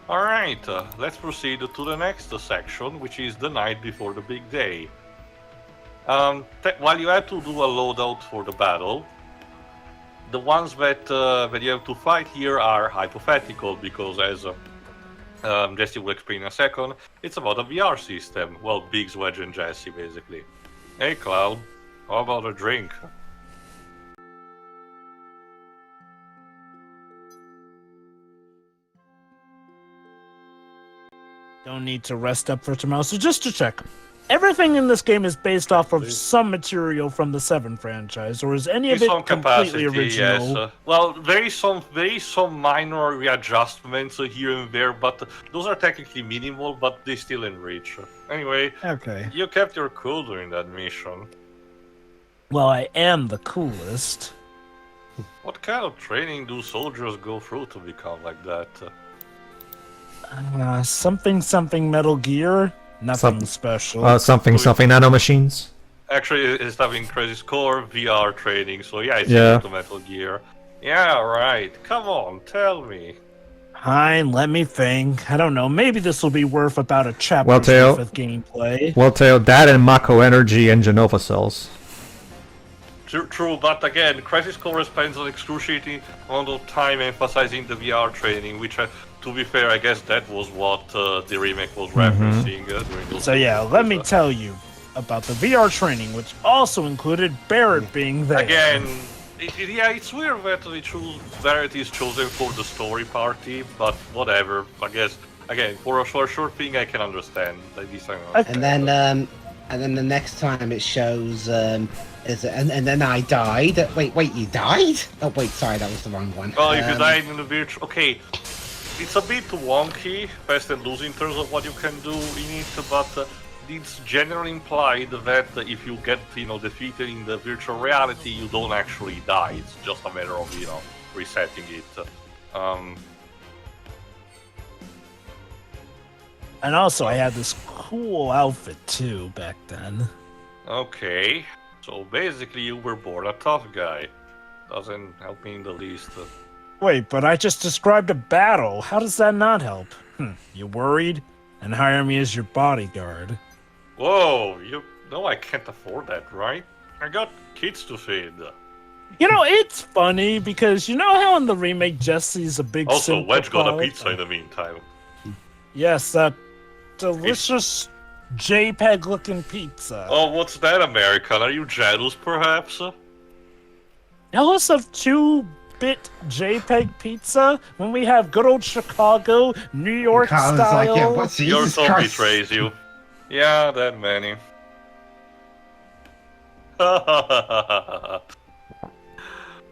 Alright, let's proceed to the next section, which is the night before the big day. While you have to do a loadout for the battle, the ones that you have to fight here are hypothetical, because as Jessie will explain in a second, it's about a VR system. Well, Biggs, Wedge and Jessie, basically. Hey Cloud, how about a drink? Don't need to rest up for tomorrow, so just to check. Everything in this game is based off of some material from the VII franchise, or is any of it completely original? Yes. Well, there is some minor readjustments here and there, but those are technically minimal, but they still enrich. Anyway, okay. You kept your cool during that mission. Well, I am the coolest. What kind of training do soldiers go through to become like that? Something Metal Gear. Nothing special. Something nanomachines. Actually, it's having crazy score VR training, so yeah, it's equal to Metal Gear. Yeah, right. Come on, tell me. Fine, let me think. I don't know. Maybe this will be worth about a chapter worth of gameplay. Well, Tail, that and Mako Energy and Genova cells. True, but again, Crisis Core spends an excruciating amount of time emphasizing the VR training, which, to be fair, I guess that was what the remake was referencing. During those let me tell you about the VR training, which also included Barret being there. Again, it's weird that Barret is chosen for the story party, but whatever. I guess, again, for a short thing, I can understand. And then the next time it shows, and then I died. Wait, you died? Oh, wait, sorry, that was the wrong one. Well, if you died in the virtual... Okay, it's a bit wonky, fast and loose in terms of what you can do in it, but it's generally implied that if you get, defeated in the virtual reality, you don't actually die. It's just a matter of, resetting it. And also, I had this cool outfit, too, back then. Okay, so basically you were born a tough guy. Doesn't help me in the least. Wait, but I just described a battle. How does that not help? You worried? And hire me as your bodyguard. Whoa, you know I can't afford that, right? I got kids to feed. It's funny, because you know how in the remake Jessie's a big Also, Wedge got a pizza in the meantime. Yes, that delicious JPEG-looking pizza. Oh, what's that, American? Are you jealous, perhaps? Jealous of 2-bit JPEG pizza when we have good old Chicago, New York style? Your soul betrays you. Yeah, that many.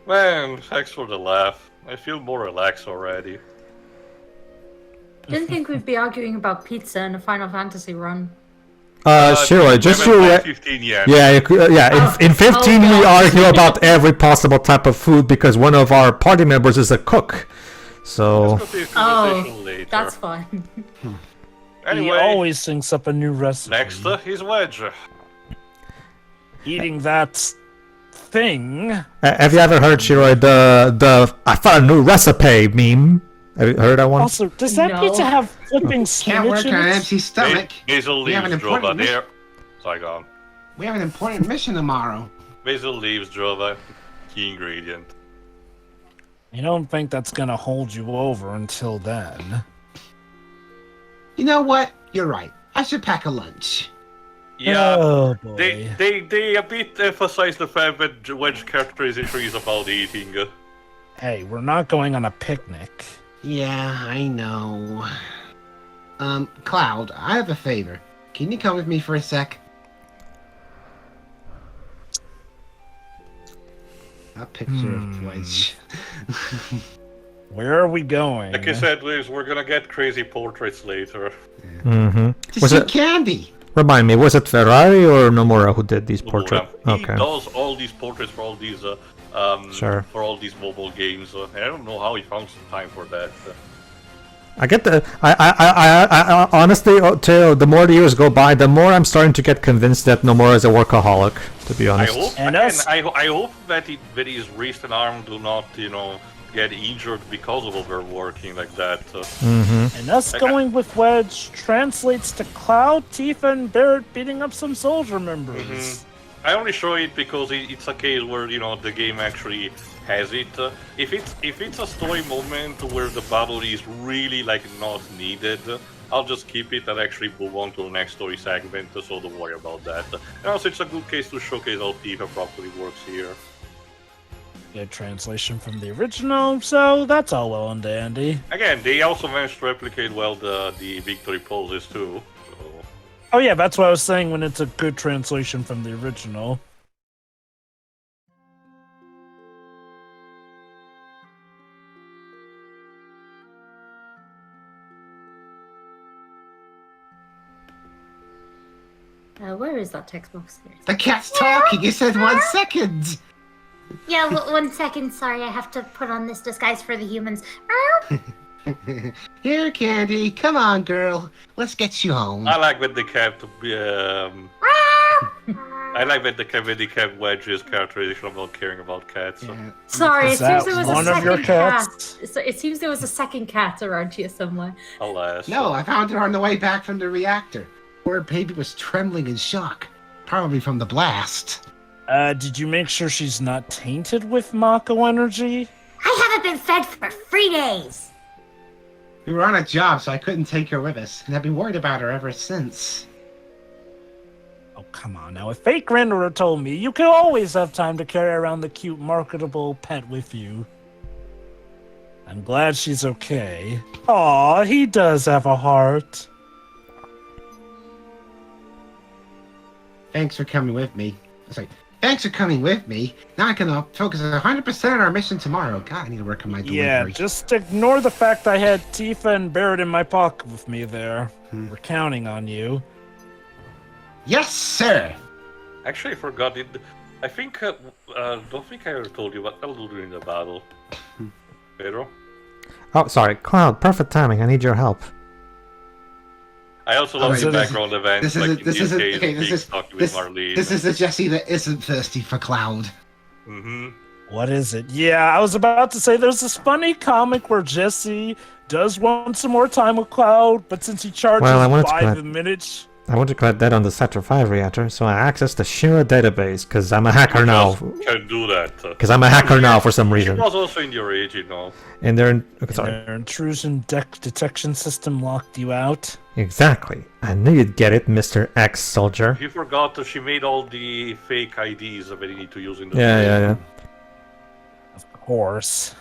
Man, thanks for the laugh. I feel more relaxed already. Didn't think we'd be arguing about pizza in a Final Fantasy run. Sure, just your 15 yen. In 15 we argue about every possible type of food because one of our party members is a cook. So that's fine. Anyway, he always thinks up a new recipe. Next is Wedge. Eating that thing. Have you ever heard, Shiroi, the I found a new recipe meme? Have you heard that one? Also, does that pizza have flipping Can't work on an empty stomach. Basil leaves, Drova. There. Saigon. We have an important mission tomorrow. Basil leaves, Drova. Key ingredient. You don't think that's gonna hold you over until then? You know what? You're right. I should pack a lunch. Yeah, oh, boy. they a bit emphasize the fact that Wedge characterization is about eating. Hey, we're not going on a picnic. Yeah, I know. Cloud, I have a favor. Can you come with me for a sec? A picture of Wedge. Where are we going? Like I said, Liz, we're gonna get crazy portraits later. Mm-hmm. Was it candy? Remind me, was it Ferrari or Nomura who did these portraits? He does all these portraits for all these for all these mobile games. I don't know how he found some time for that. I get the. I honestly, the more the years go by, the more I'm starting to get convinced that Nomura is a workaholic. To be honest, I hope that his wrist and arm do not, get injured because of overworking like that. And us going with Wedge translates to Cloud, Tifa, and Barret beating up some soldier members. I only show it because it's a case where the game actually has it. If it's a story moment where the battle is really not needed, I'll just keep it and actually move on to the next story segment. So don't worry about that. And also, it's a good case to showcase how Tifa properly works here. Good translation from the original, so that's all well and dandy. Again, they also managed to replicate well the victory poses too. So. Oh yeah, that's what I was saying when it's a good translation from the original. Where is that text box? The cat's talking. You said 1 second. Yeah, 1 second. Sorry, I have to put on this disguise for the humans. Here, Candy. Come on, girl. Let's get you home. I like when they kept. I like when they kept Wedge's characterization about caring about cats. Yeah. Sorry, it seems there was one a of your second cat. cats? So it seems there was a second cat around here somewhere. Alas. No, I found her on the way back from the reactor. Poor baby was trembling in shock. Probably from the blast. Did you make sure she's not tainted with Mako energy? I haven't been fed for 3 days. We were on a job, so I couldn't take her with us, and I've been worried about her ever since. Oh, come on now. If Fake Renderer told me, you could always have time to carry around the cute, marketable pet with you. I'm glad she's okay. Aw, he does have a heart. Thanks for coming with me. Thanks for coming with me. Now I can focus 100% on our mission tomorrow. God, I need to work on my delivery. Yeah, just ignore the fact I had Tifa and Barret in my pocket with me there. We're counting on you. Yes, sir! Actually, I forgot it. I think, don't think I ever told you what I'll do during the battle. Pedro? Oh, sorry. Cloud, perfect timing. I need your help. I also love so the background events, this is the Jessie that isn't thirsty for Cloud. What is it? Yeah, I was about to say there's this funny comic where Jessie does want some more time with Cloud, but since he charges by the minute... I want to collect that on the Sector 5 reactor, so I access the Shira database, because I'm a hacker now. Can do that. Because I'm a hacker now for some reason. She was also in the original. And their intrusion detection system locked you out. Exactly. I knew you'd get it, Mr. X-Soldier. You forgot that she made all the fake IDs that you need to use in the Yeah. Of course.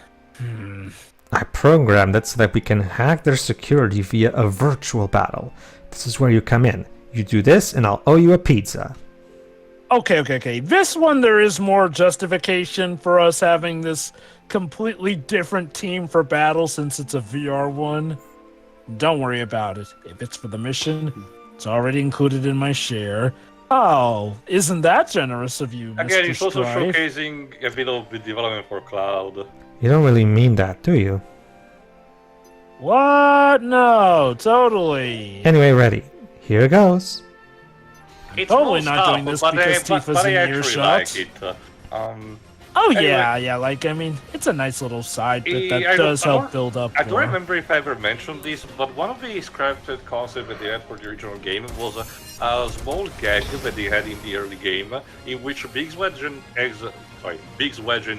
I programmed it so that we can hack their security via a virtual battle. This is where you come in. You do this, and I'll owe you a pizza. Okay. This one, there is more justification for us having this completely different team for battle since it's a VR one. Don't worry about it. If it's for the mission, it's already included in my share. Oh, isn't that generous of you, Again, Mr. it's also Strife? showcasing a bit of the development for Cloud. You don't really mean that, do you? What? No, totally. Anyway, ready. Here goes. It's totally not doing this because Tifa's in earshot. Oh anyway, yeah. It's a nice little side bit that does help build up. I don't remember if I ever mentioned this, but one of the scripted concepts that they had for the original game was a small gag that they had in the early game, in which Biggs, Wedge, and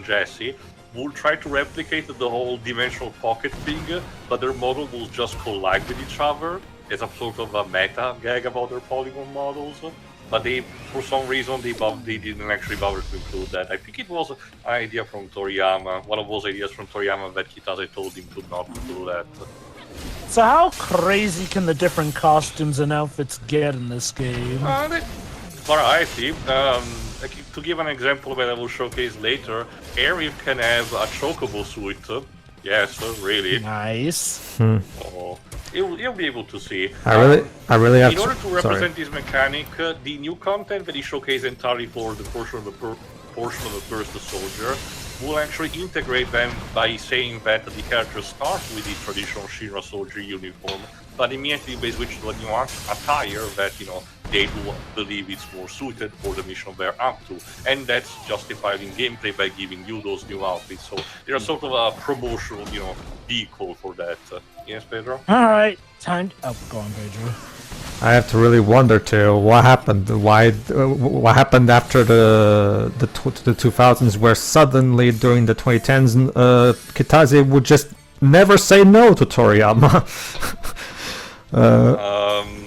Jessie will try to replicate the whole dimensional pocket thing, but their model will just collide with each other. It's a sort of a meta gag about their polygon models. But for some reason, they didn't actually bother to include that. I think it was an idea from Toriyama, one of those ideas from Toriyama that Kitase told him to not do that. So how crazy can the different costumes and outfits get in this game? Variety. To give an example that I will showcase later, Aerith can have a chocobo suit. Yes, really. Nice. Oh, you'll be able to see. I really have in order to represent this mechanic, the new content that is showcased entirely for the portion of the first soldier will actually integrate them by saying that the character starts with the traditional Shira soldier uniform, but immediately they switch to a new attire that they do believe it's more suited for the mission they're up to. And that's justified in gameplay by giving you those new outfits. So they're sort of a promotional, vehicle for that. Yes, Pedro? All right, time. Oh, go on, Pedro. I have to really wonder too what happened. What happened after the 2000s, where suddenly during the 2010s, Kitase would just never say no to Toriyama.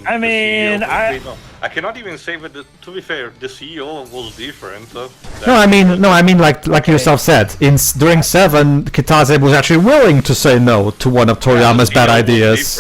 I mean, I cannot even say that. To be fair, the CEO was different. No, I mean, like yourself said, during Seven, Kitase was actually willing to say no to one of Toriyama's bad ideas.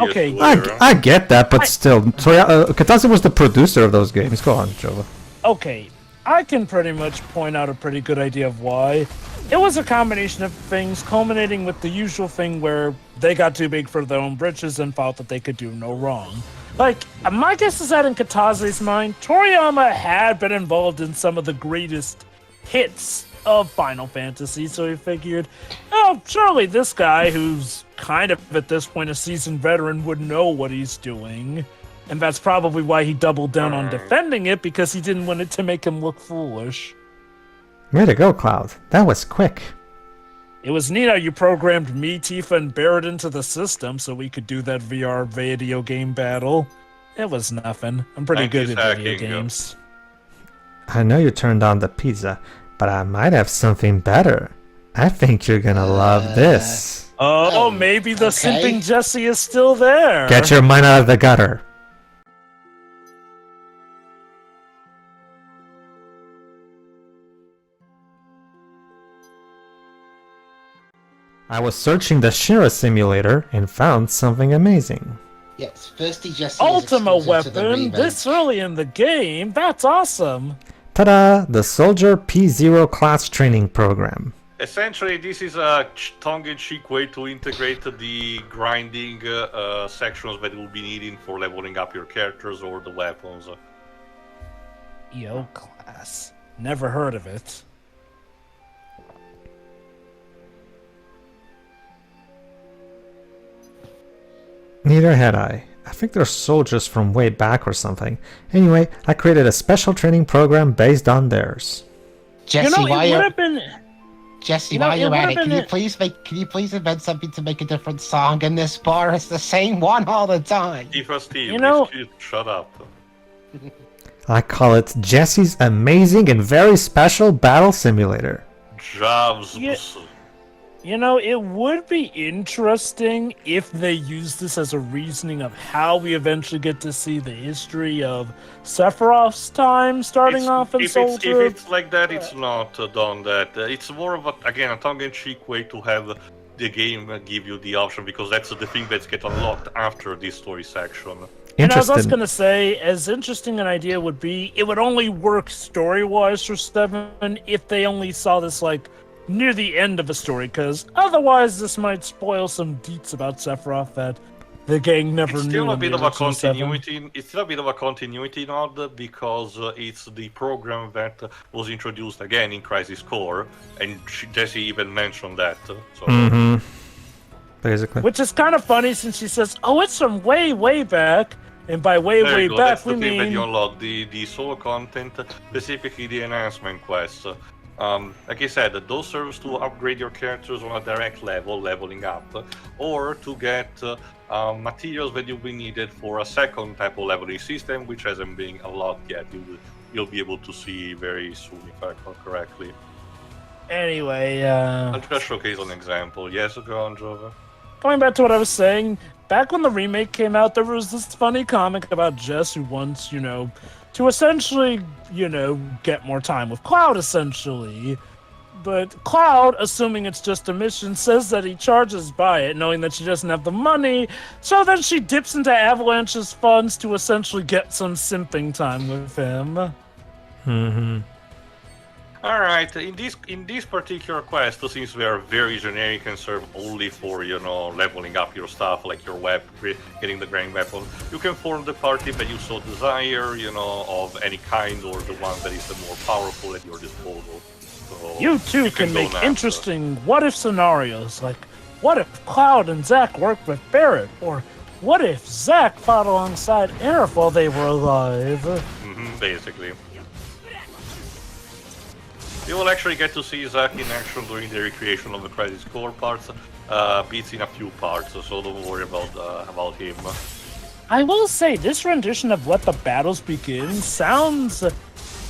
Okay, I get that, but still, Kitase was the producer of those games. Go on, Jova. Okay, I can pretty much point out a pretty good idea of why. It was a combination of things, culminating with the usual thing where they got too big for their own britches and felt that they could do no wrong. Like, my guess is that in Katase's mind, Toriyama had been involved in some of the greatest hits of Final Fantasy, so he figured, oh, surely this guy, who's kind of at this point a seasoned veteran, would know what he's doing. And that's probably why he doubled down on defending it, because he didn't want it to make him look foolish. Way to go, Cloud. That was quick. It was neat how you programmed me, Tifa, and Barret into the system so we could do that VR video game battle. It was nothing. I'm pretty good at video games. I know you turned on the pizza, but I might have something better. I think you're gonna love this. Oh, maybe the simping Jessie is still there. Get your mind out of the gutter. I was searching the Shira simulator and found something amazing. Yes, Thirsty Jessie. Ultima weapon this early in the game. That's awesome. Ta-da! The Soldier P0 class training program. Essentially, this is a tongue-in-cheek way to integrate the grinding sections that will be needed for leveling up your characters or the weapons. EO class. Never heard of it. Neither had I. I think they're soldiers from way back or something. Anyway, I created a special training program based on theirs. Jesse, while you're at it, can you please invent something to make a different song in this bar? It's the same one all the time. Steve, shut up. I call it Jesse's amazing and very special battle simulator. Jobs. It would be interesting if they use this as a reasoning of how we eventually get to see the history of Sephiroth's time starting off in Soldier. If it's like that, it's not done that. It's more of a tongue-in-cheek way to have the game give you the option, because that's the thing that gets unlocked after this story section. And as I was going to say, as interesting an idea would be, it would only work story-wise for 7 if they only saw this, near the end of a story, because otherwise this might spoil some deets about Sephiroth that the gang never knew. It's still a bit of a continuity. It's still a bit of a continuity nod, because it's the program that was introduced again in Crisis Core, and Jessie even mentioned that. So. Basically. Which is kind of funny, since she says, "Oh, it's from way, way back." And by way back, that's we mean... That you unlock the solo content, specifically the enhancement quests. Like I said, those serves to upgrade your characters on a direct level, leveling up, or to get materials that will be needed for a second type of leveling system, which hasn't been unlocked yet. You'll be able to see very soon, if I recall correctly. Anyway, I'll just showcase an example. Yes, go on, Jova. Going back to what I was saying, back when the remake came out, there was this funny comic about Jess who wants, to essentially, get more time with Cloud, essentially. But Cloud, assuming it's just a mission, says that he charges by it, knowing that she doesn't have the money. So then she dips into Avalanche's funds to essentially get some simping time with him. Alright, in this particular quest, since they are very generic and serve only for, leveling up your stuff, like your weapon, getting the grand weapon, you can form the party that you so desire, of any kind, or the one that is the more powerful at your disposal. So you too can make interesting what-if scenarios, like, what if Cloud and Zack worked with Barret? Or What if Zack fought alongside Aerith while they were alive? Basically. You will actually get to see Zack in action during the recreation of the credit score parts. Beats in a few parts, so don't worry about him. I will say, this rendition of Let the Battles Begin sounds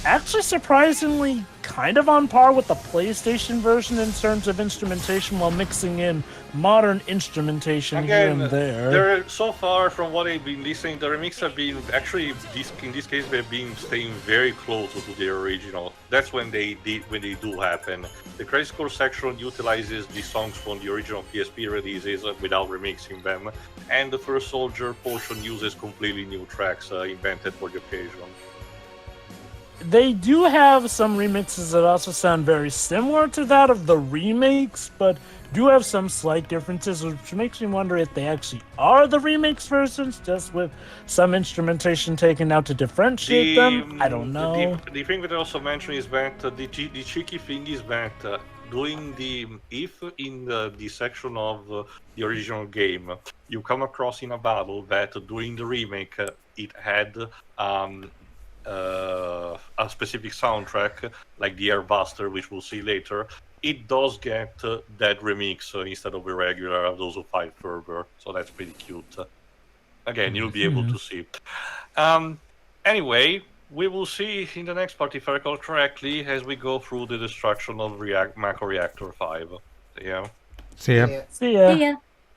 actually surprisingly kind of on par with the PlayStation version in terms of instrumentation, while mixing in modern instrumentation here and there. So far, from what I've been listening, the remix have been actually, in this case, they've been staying very close to the original. That's when they do happen. The credit score section utilizes the songs from the original PSP releases without remixing them, and the First Soldier portion uses completely new tracks invented for the occasion. They do have some remixes that also sound very similar to that of the remakes, but do have some slight differences, which makes me wonder if they actually are the remix versions, just with some instrumentation taken out to differentiate them. I don't know. The thing that I also mentioned is that the cheeky thing is that doing if in the section of the original game you come across in a battle that during the remake it had a specific soundtrack, like the Airbuster, which we'll see later, it does get that remix instead of a regular of those who fight further. So that's pretty cute. Again, you'll be able to see. Anyway, we will see in the next part, if I recall correctly, as we go through the destruction of Mako Reactor 5. Yeah. See ya. See ya. See ya.